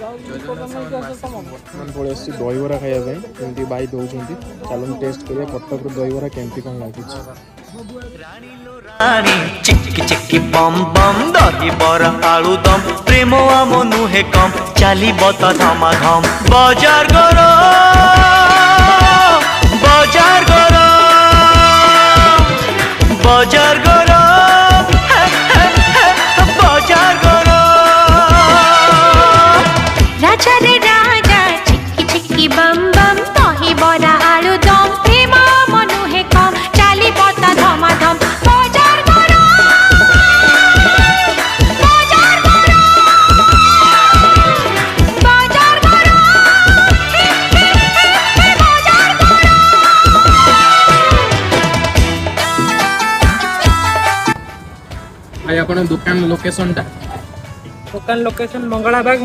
बर्तमान पड़े दहीबरा खायापी कमी भाई दौरान चलो टेस्ट करिए कटक दहीबरा केमती कौन लगी चिक्की चिक्की बम बम दहीबरा आलुदम प्रेम आम नुहे कम चली बता धमाधम बाजार करो बाजार करो बाजार करो बाजार करो राजा रे राजा चिक्की चिक्की बम बम दहीबरा आलुदम प्रेम आम नुहे कम चली बता धमाधम बाजार करो बाजार करो बाजार करो बाजार करो। भाई अपन दुकान लोकेशन टा दुकान लोकेशन मंगला बाग